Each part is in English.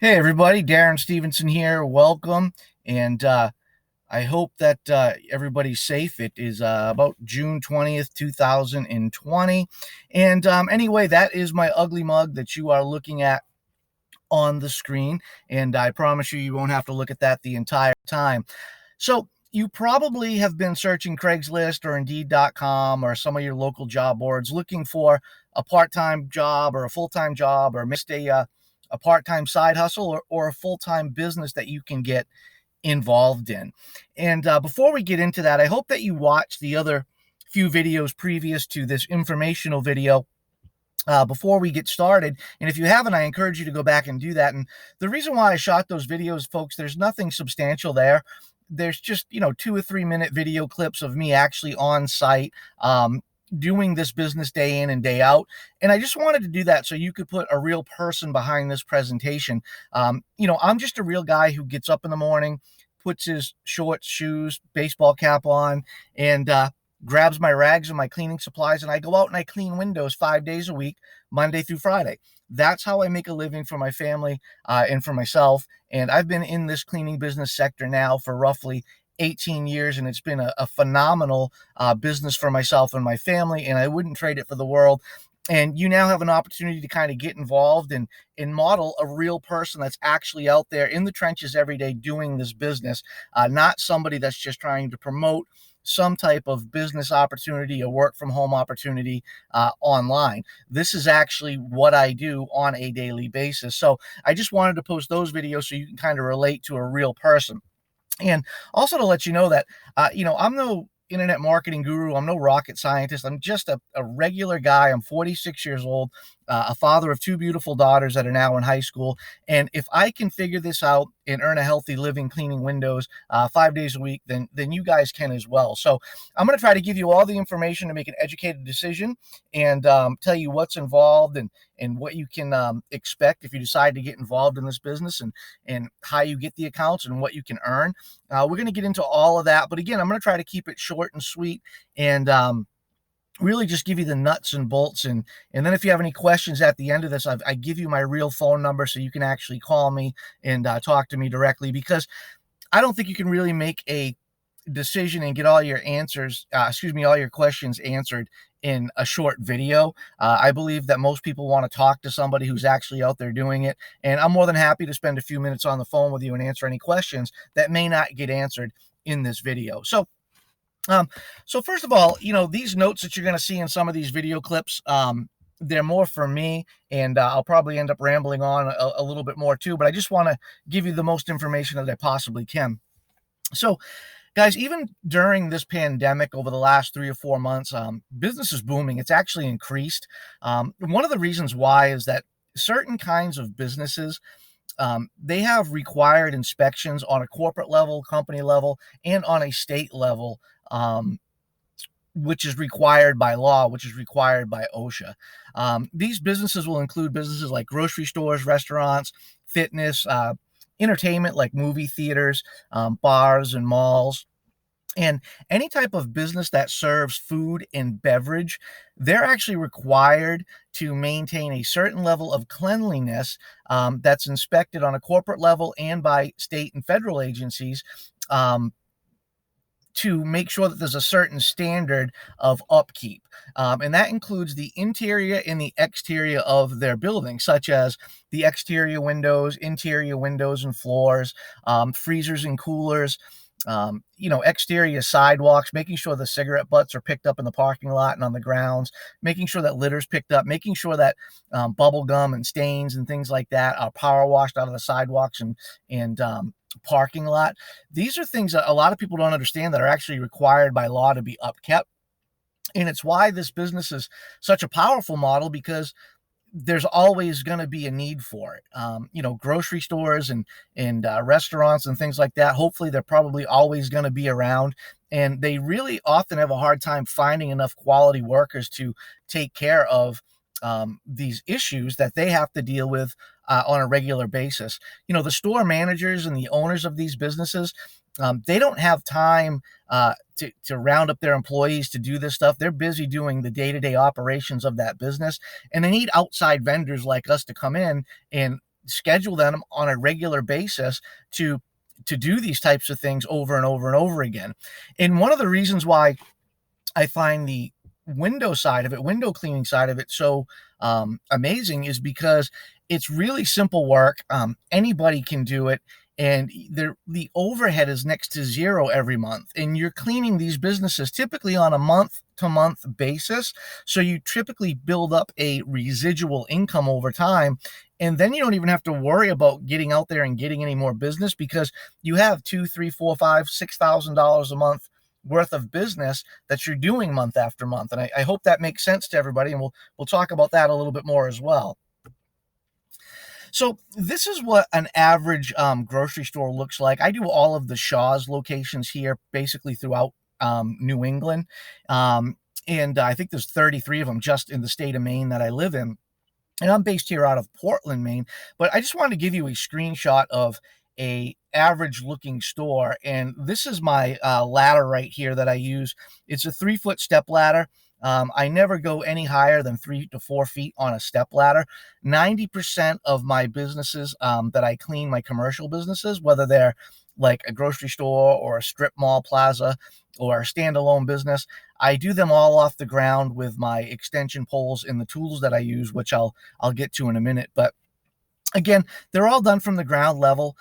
Hey everybody, Darren Stevenson here. Welcome, and I hope that everybody's safe. It is about June 20th, 2020, and anyway, that is my ugly mug that you are looking at on the screen, and I promise you, you won't have to look at that the entire time. So you probably have been searching Craigslist or Indeed.com or some of your local job boards looking for a part-time job or a full-time job, or missed a part-time side hustle, or a full-time business that you can get involved in. And before we get into that, I hope that you watch the other few videos previous to this informational video before we get started. And if you haven't, I encourage you to go back and do that. And the reason why I shot those videos, folks, there's nothing substantial there. There's just, 2 or 3 minute video clips of me actually on site, doing this business day in and day out. And I just wanted to do that so you could put a real person behind this presentation. I'm just a real guy who gets up in the morning, puts his shorts, shoes, baseball cap on, and grabs my rags and my cleaning supplies, and I go out and I clean windows 5 days a week, Monday through Friday. That's how I make a living for my family and for myself. And I've been in this cleaning business sector now for roughly 18 years, and it's been a phenomenal business for myself and my family, and I wouldn't trade it for the world. And you now have an opportunity to kind of get involved and model a real person that's actually out there in the trenches every day doing this business, not somebody that's just trying to promote some type of business opportunity, a work from home opportunity online. This is actually what I do on a daily basis. So I just wanted to post those videos so you can kind of relate to a real person. And also to let you know that, I'm no internet marketing guru. I'm no rocket scientist. I'm just a regular guy. I'm 46 years old, a father of two beautiful daughters that are now in high school. And if I can figure this out and earn a healthy living cleaning windows 5 days a week, then you guys can as well. So I'm going to try to give you all the information to make an educated decision, and tell you what's involved, and what you can expect if you decide to get involved in this business, and how you get the accounts and what you can earn. We're going to get into all of that, but again, I'm going to try to keep it short and sweet, and really just give you the nuts and bolts. And then if you have any questions at the end of this, I give you my real phone number so you can actually call me and talk to me directly, because I don't think you can really make a decision and get all your answers, all your questions answered in a short video. I believe that most people want to talk to somebody who's actually out there doing it. And I'm more than happy to spend a few minutes on the phone with you and answer any questions that may not get answered in this video. Um, so first of all, these notes that you're going to see in some of these video clips, they're more for me, and I'll probably end up rambling on a little bit more too, but I just want to give you the most information that I possibly can. So, guys, even during this pandemic over the last 3 or 4 months, business is booming. It's actually increased. One of the reasons why is that certain kinds of businesses, they have required inspections on a corporate level, company level, and on a state level, which is required by law, which is required by OSHA. These businesses will include businesses like grocery stores, restaurants, fitness, entertainment like movie theaters, bars, and malls. And any type of business that serves food and beverage, they're actually required to maintain a certain level of cleanliness, that's inspected on a corporate level and by state and federal agencies, um, to make sure that there's a certain standard of upkeep. And that includes the interior and the exterior of their building, such as the exterior windows, interior windows and floors, freezers and coolers, exterior sidewalks, making sure the cigarette butts are picked up in the parking lot and on the grounds, making sure that litter's picked up, making sure that bubble gum and stains and things like that are power washed out of the sidewalks and parking lot. These are things that a lot of people don't understand that are actually required by law to be upkept. And it's why this business is such a powerful model, because there's always going to be a need for it. Grocery stores and restaurants and things like that. Hopefully, they're probably always going to be around, and they really often have a hard time finding enough quality workers to take care of these issues that they have to deal with on a regular basis. The store managers and the owners of these businesses, they don't have time to round up their employees to do this stuff. They're busy doing the day-to-day operations of that business, and they need outside vendors like us to come in and schedule them on a regular basis to do these types of things over and over and over again. And one of the reasons why I find the window cleaning side of it so amazing is because it's really simple work. Anybody can do it. And the overhead is next to zero every month. And you're cleaning these businesses typically on a month to month basis. So you typically build up a residual income over time. And then you don't even have to worry about getting out there and getting any more business, because you have $2, $3, $4, $5, $6,000 a month worth of business that you're doing month after month. And I hope that makes sense to everybody. And we'll talk about that a little bit more as well. So this is what an average grocery store looks like. I do all of the Shaw's locations here, basically throughout New England. And I think there's 33 of them just in the state of Maine that I live in. And I'm based here out of Portland, Maine. But I just wanted to give you a screenshot of a average looking store. And this is my ladder right here that I use. It's a 3-foot step ladder. I never go any higher than 3 to 4 feet on a step ladder. 90% of my businesses that I clean, my commercial businesses, whether they're like a grocery store or a strip mall plaza or a standalone business, I do them all off the ground with my extension poles and the tools that I use, which I'll get to in a minute. But again, they're all done from the ground level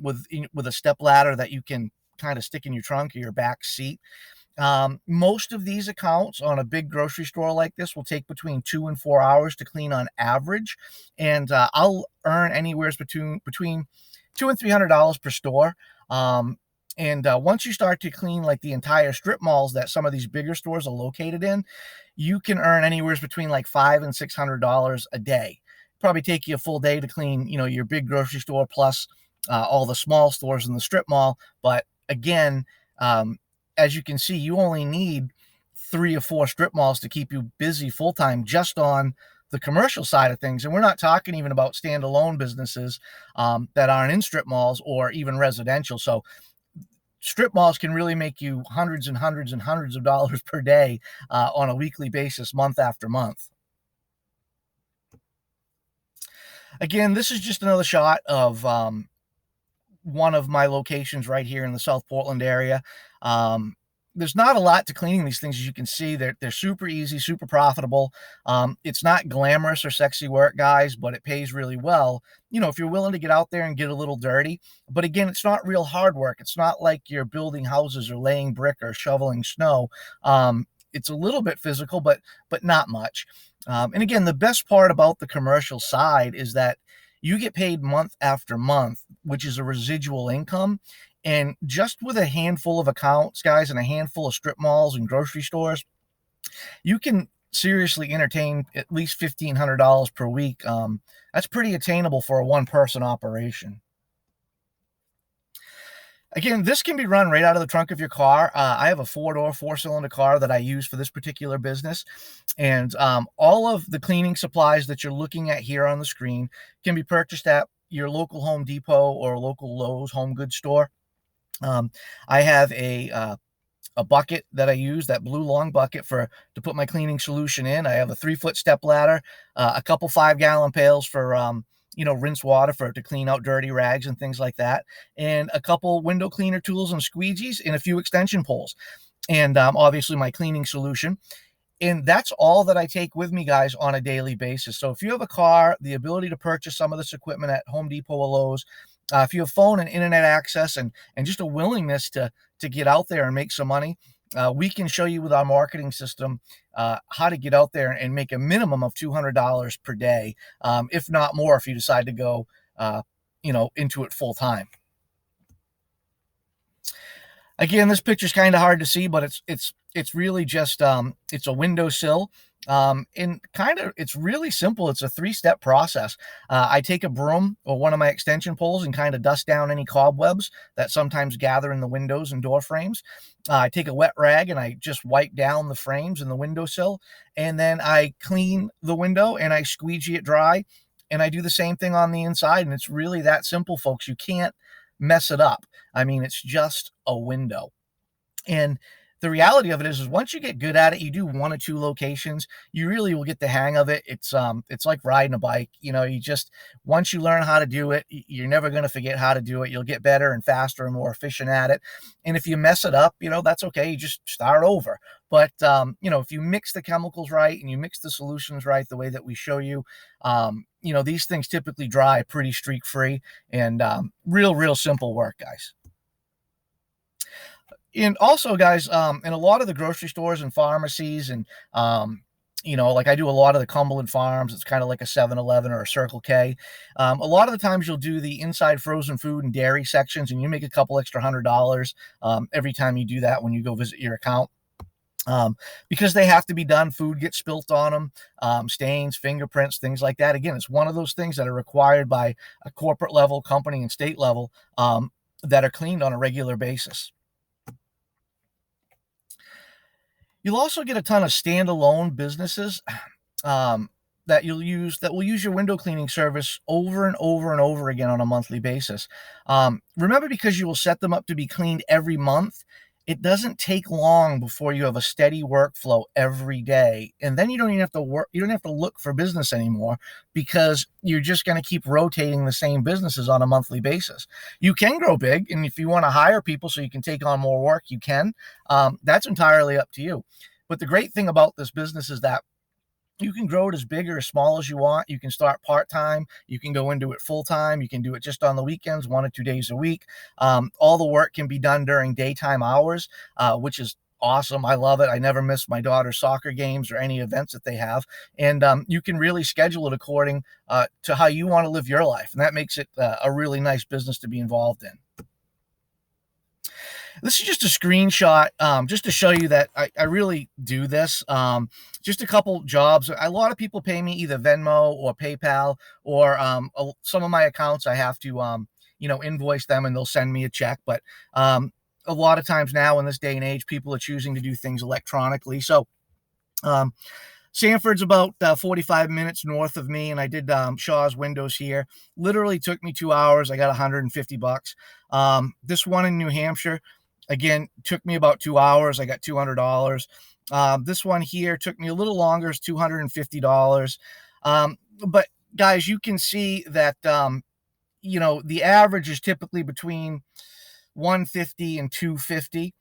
with a step ladder that you can kind of stick in your trunk or your back seat. Most of these accounts on a big grocery store like this will take between 2 and 4 hours to clean on average. And I'll earn anywhere between $200 and $300 per store. And once you start to clean like the entire strip malls that some of these bigger stores are located in, you can earn anywhere between like $500 and $600 a day. Probably take you a full day to clean, your big grocery store plus all the small stores in the strip mall. But again, as you can see, you only need 3 or 4 strip malls to keep you busy full time just on the commercial side of things. And we're not talking even about standalone businesses that aren't in strip malls or even residential. So strip malls can really make you hundreds and hundreds and hundreds of dollars per day on a weekly basis, month after month. Again, this is just another shot of one of my locations right here in the South Portland area. There's not a lot to cleaning these things. As you can see, they're super easy, super profitable. It's not glamorous or sexy work, guys, but it pays really well, if you're willing to get out there and get a little dirty. But again, it's not real hard work. It's not like you're building houses or laying brick or shoveling snow. It's a little bit physical, but not much. And again, the best part about the commercial side is that you get paid month after month, which is a residual income. And just with a handful of accounts, guys, and a handful of strip malls and grocery stores, you can seriously entertain at least $1,500 per week. That's pretty attainable for a one-person operation. Again, this can be run right out of the trunk of your car. I have a 4-door, 4-cylinder car that I use for this particular business. And all of the cleaning supplies that you're looking at here on the screen can be purchased at your local Home Depot or local Lowe's home goods store. I have a bucket that I use, that blue long bucket to put my cleaning solution in. I have a 3-foot step ladder, a couple 5-gallon pails for rinse water to clean out dirty rags and things like that, and a couple window cleaner tools and squeegees and a few extension poles, and obviously my cleaning solution. And that's all that I take with me, guys, on a daily basis. So if you have a car, the ability to purchase some of this equipment at Home Depot or Lowe's, if you have phone and internet access and just a willingness to get out there and make some money, we can show you with our marketing system how to get out there and make a minimum of $200 per day, if not more, if you decide to go, into it full time. Again, this picture is kind of hard to see, but it's really just it's a windowsill. And it's really simple. It's a 3-step process. I take a broom or one of my extension poles and kind of dust down any cobwebs that sometimes gather in the windows and door frames. I take a wet rag and I just wipe down the frames and the windowsill, and then I clean the window and I squeegee it dry, and I do the same thing on the inside. And it's really that simple, folks. You can't mess it up. I mean, it's just a window. And the reality of it is once you get good at it, you do 1 or 2 locations, you really will get the hang of it. It's like riding a bike. You just once you learn how to do it, you're never going to forget how to do it. You'll get better and faster and more efficient at it. And if you mess it up, that's okay. You just start over. But if you mix the chemicals right and you mix the solutions right, the way that we show you, these things typically dry pretty streak free, and real simple work, guys. And also, guys, in a lot of the grocery stores and pharmacies, and like I do a lot of the Cumberland Farms. It's kind of like a 7-Eleven or a Circle K. A lot of the times you'll do the inside frozen food and dairy sections, and you make a couple extra $100 every time you do that when you go visit your account. Because they have to be done. Food gets spilt on them, stains, fingerprints, things like that. Again, it's one of those things that are required by a corporate level, company, and state level that are cleaned on a regular basis. You'll also get a ton of standalone businesses that will use your window cleaning service over and over and over again on a monthly basis. Remember, because you will set them up to be cleaned every month, it doesn't take long before you have a steady workflow every day. And then you don't even have to work. You don't have to look for business anymore, because you're just going to keep rotating the same businesses on a monthly basis. You can grow big. And if you want to hire people so you can take on more work, you can. That's entirely up to you. But the great thing about this business is that you can grow it as big or as small as you want. You can start part-time. You can go into it full-time. You can do it just on the weekends, 1 or 2 days a week. All the work can be done during daytime hours, which is awesome. I love it. I never miss my daughter's soccer games or any events that they have. And you can really schedule it according to how you want to live your life. And that makes it a really nice business to be involved in. This is just a screenshot just to show you that I really do this. Just a couple jobs. A lot of people pay me either Venmo or PayPal, or some of my accounts I have to, invoice them and they'll send me a check. But a lot of times now in this day and age, people are choosing to do things electronically. So Sanford's about 45 minutes north of me, and I did Shaw's Windows here. Literally took me 2 hours. I got $150. This one in New Hampshire, again, took me about 2 hours. I got $200. This one here took me a little longer. It's $250. But guys, you can see that, the average is typically between $150 and $250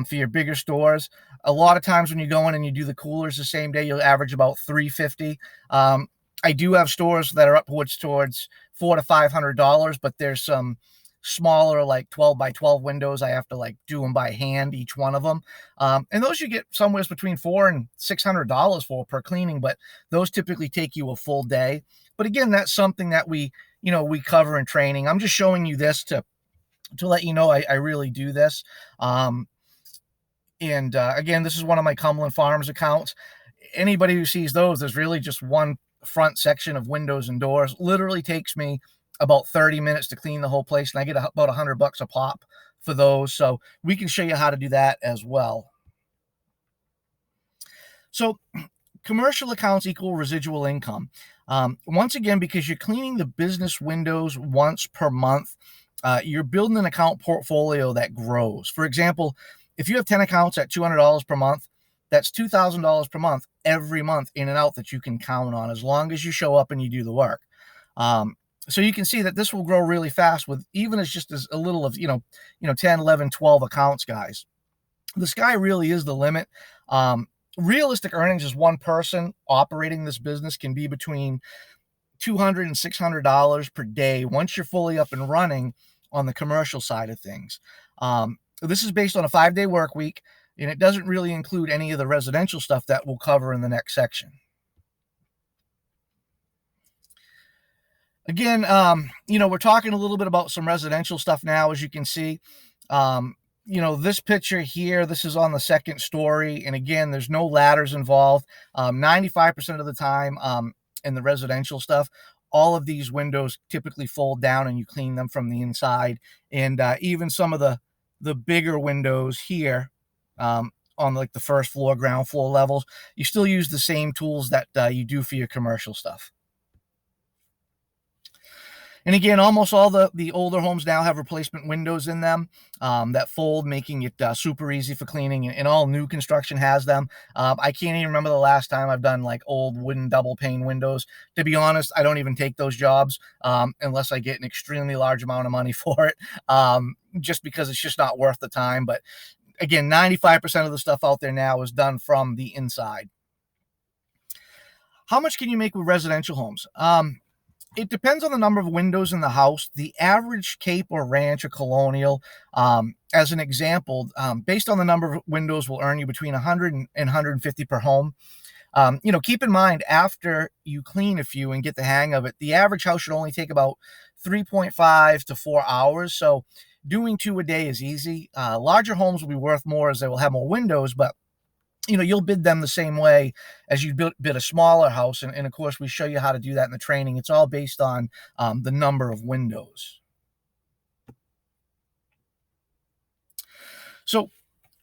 for your bigger stores. A lot of times when you go in and you do the coolers the same day, you'll average about $350. I do have stores that are upwards towards $400 to $500, but there's some smaller, like 12 by 12 windows. I have to do them by hand, each one of them. And those you get somewhere between $400 and $600 for per cleaning, but those typically take you a full day. But again, that's something that we cover in training. I'm just showing you this to let you know I really do this. Again, this is one of my Cumberland Farms accounts. Anybody who sees those, there's really just one front section of windows and doors. Literally takes me about 30 minutes to clean the whole place, and I get about $100 a pop for those. So we can show you how to do that as well. So commercial accounts equal residual income. Once again, because you're cleaning the business windows once per month, you're building an account portfolio that grows. For example, if you have 10 accounts at $200 per month, that's $2,000 per month, every month in and out, that you can count on, as long as you show up and you do the work. So you can see that this will grow really fast with even as just as a little of, 10, 11, 12 accounts, guys. The sky really is the limit. Realistic earnings as one person operating this business can be between $200 and $600 per day once you're fully up and running on the commercial side of things. This is based on a 5-day work week, and it doesn't really include any of the residential stuff that we'll cover in the next section. Again, we're talking a little bit about some residential stuff now, as you can see. This picture here, this is on the second story. And again, there's no ladders involved. 95% of the time in the residential stuff, all of these windows typically fold down and you clean them from the inside. And even some of the bigger windows here on the first floor, ground floor levels, you still use the same tools that you do for your commercial stuff. And again, almost all the older homes now have replacement windows in them that fold, making it super easy for cleaning. And all new construction has them. I can't even remember the last time I've done like old wooden double pane windows. To be honest, I don't even take those jobs unless I get an extremely large amount of money for it, just because it's just not worth the time. But again, 95% of the stuff out there now is done from the inside. How much can you make with residential homes? It depends on the number of windows in the house. The average Cape or Ranch or Colonial, as an example, based on the number of windows, will earn you between 100 and 150 per home. Keep in mind, after you clean a few and get the hang of it, the average house should only take about 3.5 to 4 hours. So doing 2 a day is easy. Larger homes will be worth more as they will have more windows, but you'll bid them the same way as you bid a smaller house. And of course, we show you how to do that in the training. It's all based on the number of windows. So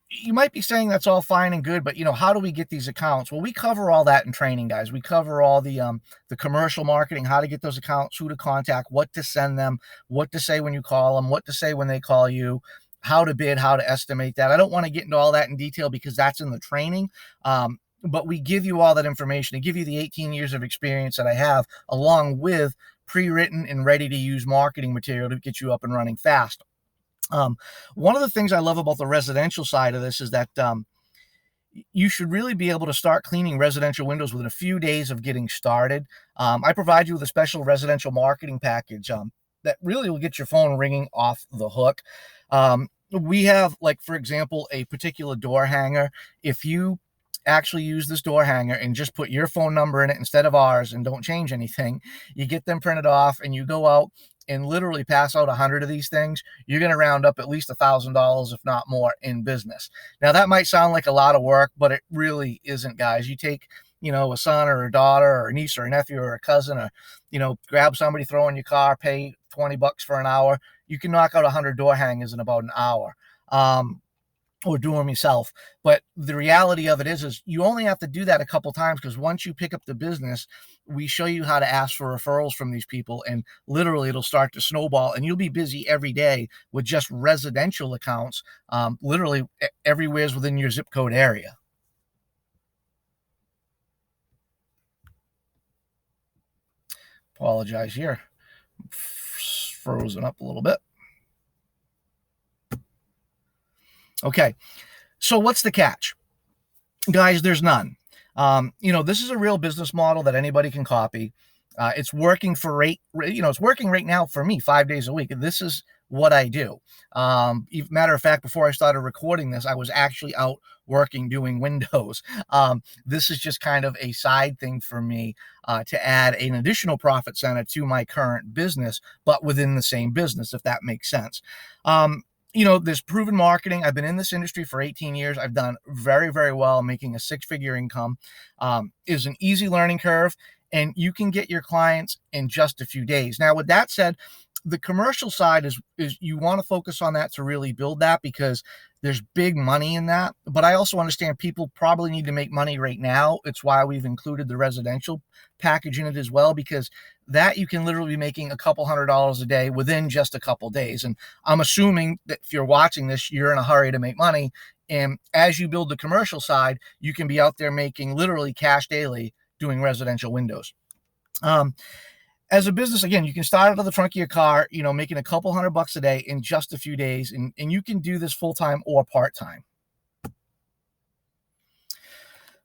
you might be saying that's all fine and good, but how do we get these accounts? Well, we cover all that in training, guys. We cover all the commercial marketing, how to get those accounts, who to contact, what to send them, what to say when you call them, what to say when they call you, how to bid, how to estimate that. I don't want to get into all that in detail because that's in the training. But we give you all that information to give you the 18 years of experience that I have, along with pre-written and ready to use marketing material to get you up and running fast. One of the things I love about the residential side of this is that you should really be able to start cleaning residential windows within a few days of getting started. I provide you with a special residential marketing package that really will get your phone ringing off the hook. We have, like, for example, a particular door hanger. If you actually use this door hanger and just put your phone number in it instead of ours and don't change anything, you get them printed off and you go out and literally pass out 100 of these things, you're going to round up at least $1,000, if not more, in business. Now, that might sound like a lot of work, but it really isn't, guys. You take, a son or a daughter or a niece or a nephew or a cousin, or, grab somebody, throw in your car, pay $20 for an hour. You can knock out 100 door hangers in about an hour. Or do them yourself. But the reality of it is you only have to do that a couple times, because once you pick up the business, we show you how to ask for referrals from these people, and literally it'll start to snowball, and you'll be busy every day with just residential accounts, literally everywhere's within your zip code area. Apologize here. Frozen up a little bit. Okay, so what's the catch? Guys, there's none. This is a real business model that anybody can copy. It's working it's working right now for me 5 days a week. This is what I do. Matter of fact, before I started recording this, I was actually out working doing windows. This is just kind of a side thing for me to add an additional profit center to my current business, but within the same business, if that makes sense. There's proven marketing. I've been in this industry for 18 years. I've done very, very well, making a 6-figure income. Is an easy learning curve, and you can get your clients in just a few days. Now, with that said, the commercial side is you want to focus on that to really build that, because there's big money in that. But I also understand people probably need to make money right now. It's why we've included the residential package in it as well, because that you can literally be making a couple $100 a day within just a couple days. And I'm assuming that if you're watching this, you're in a hurry to make money. And as you build the commercial side, you can be out there making literally cash daily doing residential windows. As a business, again, you can start out of the trunk of your car, making a couple $100 a day in just a few days. And you can do this full-time or part-time.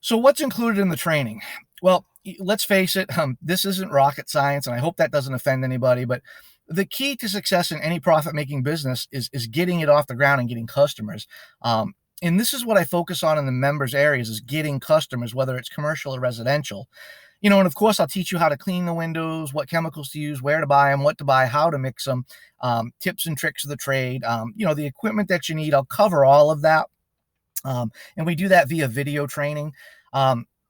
So what's included in the training? Well, let's face it, this isn't rocket science, and I hope that doesn't offend anybody, but the key to success in any profit-making business is getting it off the ground and getting customers. And this is what I focus on in the members areas, is getting customers, whether it's commercial or residential. And of course, I'll teach you how to clean the windows, what chemicals to use, where to buy them, what to buy, how to mix them, tips and tricks of the trade, the equipment that you need. I'll cover all of that. And we do that via video training.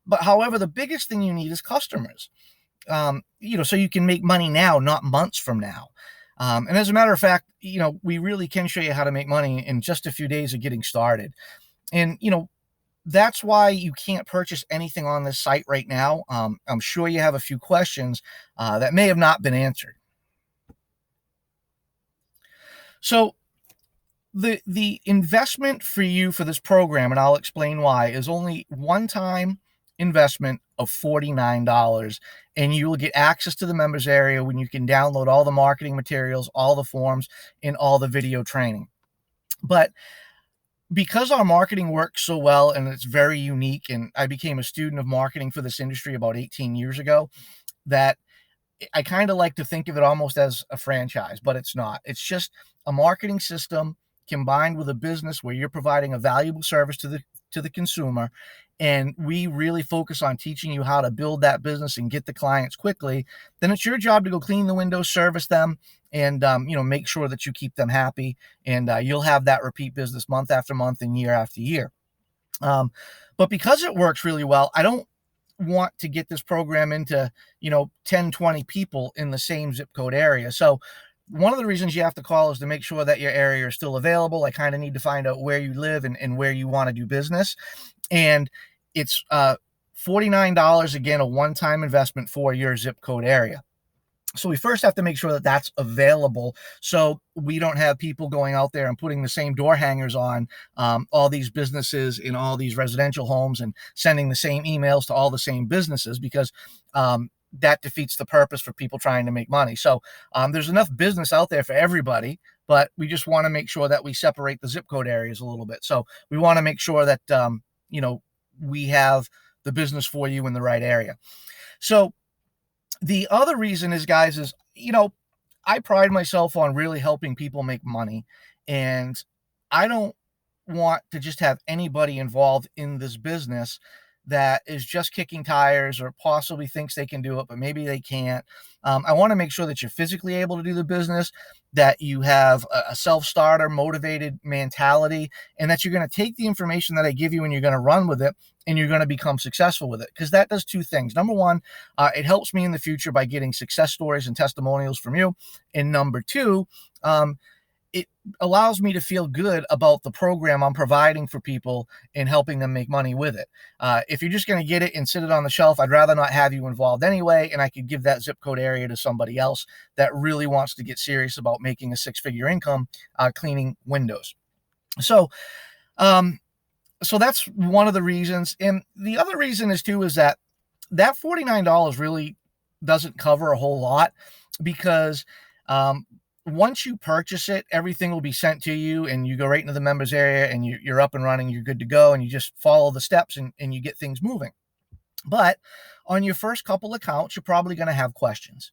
But however, the biggest thing you need is customers, so you can make money now, not months from now. And as a matter of fact, we really can show you how to make money in just a few days of getting started. And, that's why you can't purchase anything on this site right now. I'm sure you have a few questions that may have not been answered. So the investment for you for this program, and I'll explain why, is only one-time investment of $49, and you will get access to the members area when you can download all the marketing materials, all the forms, and all the video training. But because our marketing works so well and it's very unique, and I became a student of marketing for this industry about 18 years ago, that I kind of like to think of it almost as a franchise, but it's not. It's just a marketing system combined with a business where you're providing a valuable service to the consumer, and we really focus on teaching you how to build that business and get the clients quickly. Then it's your job to go clean the windows, service them, and make sure that you keep them happy, and you'll have that repeat business month after month and year after year. But because it works really well, I don't want to get this program into 10, 20 people in the same zip code area. So one of the reasons you have to call is to make sure that your area is still available. I kind of need to find out where you live and where you want to do business. And it's $49, again, a one-time investment for your zip code area. So we first have to make sure that that's available, so we don't have people going out there and putting the same door hangers on all these businesses in all these residential homes and sending the same emails to all the same businesses, because that defeats the purpose for people trying to make money. So there's enough business out there for everybody, but we just want to make sure that we separate the zip code areas a little bit. So we want to make sure that we have the business for you in the right area. So the other reason is, guys, is, I pride myself on really helping people make money, and I don't want to just have anybody involved in this business that is just kicking tires or possibly thinks they can do it, but maybe they can't. I want to make sure that you're physically able to do the business, that you have a self-starter, motivated mentality, and that you're going to take the information that I give you and you're going to run with it, and you're going to become successful with it. Because that does two things. Number one, it helps me in the future by getting success stories and testimonials from you. And number two, it allows me to feel good about the program I'm providing for people and helping them make money with it. If you're just going to get it and sit it on the shelf, I'd rather not have you involved anyway, and I could give that zip code area to somebody else that really wants to get serious about making a six-figure income cleaning windows. So that's one of the reasons. And the other reason is that $49 really doesn't cover a whole lot, because once you purchase it, everything will be sent to you, and you go right into the members area, and you're up and running, you're good to go, and you just follow the steps and you get things moving. But on your first couple accounts, you're probably going to have questions,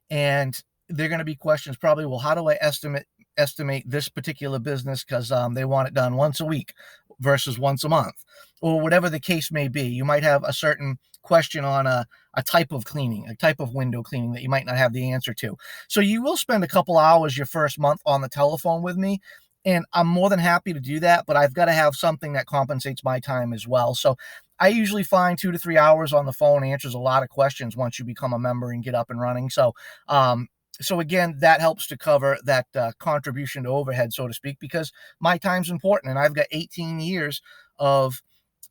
and they're going to be questions probably, well, how do I estimate this particular business, because they want it done once a week versus once a month, or whatever the case may be. You might have a certain question on a type of cleaning, a type of window cleaning that you might not have the answer to. So you will spend a couple hours your first month on the telephone with me, and I'm more than happy to do that, but I've got to have something that compensates my time as well. So I usually find 2 to 3 hours on the phone answers a lot of questions once you become a member and get up and running. So again, that helps to cover that contribution to overhead, so to speak, because my time's important, and I've got 18 years of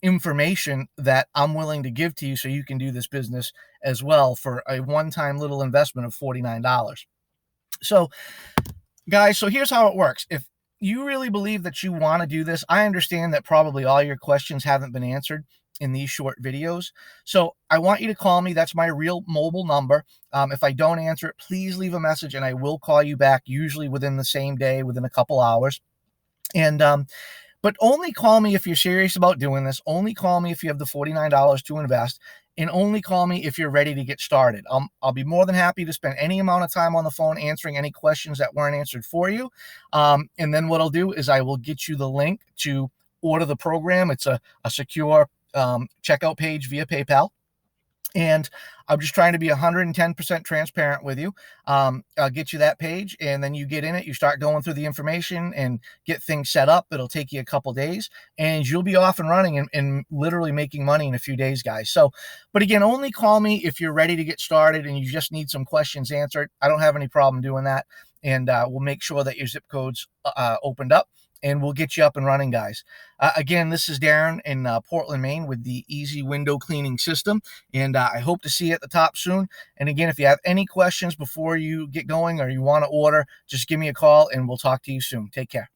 information that I'm willing to give to you so you can do this business as well for a one-time little investment of $49. So, guys, so here's how it works. If you really believe that you want to do this, I understand that probably all your questions haven't been answered in these short videos. So I want you to call me. That's my real mobile number. If I don't answer it, please leave a message and I will call you back, usually within the same day, within a couple hours. And but only call me if you're serious about doing this. Only call me if you have the $49 to invest, and only call me if you're ready to get started. I'll be more than happy to spend any amount of time on the phone answering any questions that weren't answered for you. And then what I'll do is I will get you the link to order the program. It's a secure checkout page via PayPal. And I'm just trying to be 110% transparent with you. I'll get you that page, and then you get in it. You start going through the information and get things set up. It'll take you a couple days, and you'll be off and running and literally making money in a few days, guys. So, but again, only call me if you're ready to get started and you just need some questions answered. I don't have any problem doing that, and we'll make sure that your zip code's opened up and we'll get you up and running, guys. Again, this is Darren in Portland, Maine with the Easy Window Cleaning System, and I hope to see you at the top soon. And again, if you have any questions before you get going or you want to order, just give me a call and we'll talk to you soon. Take care.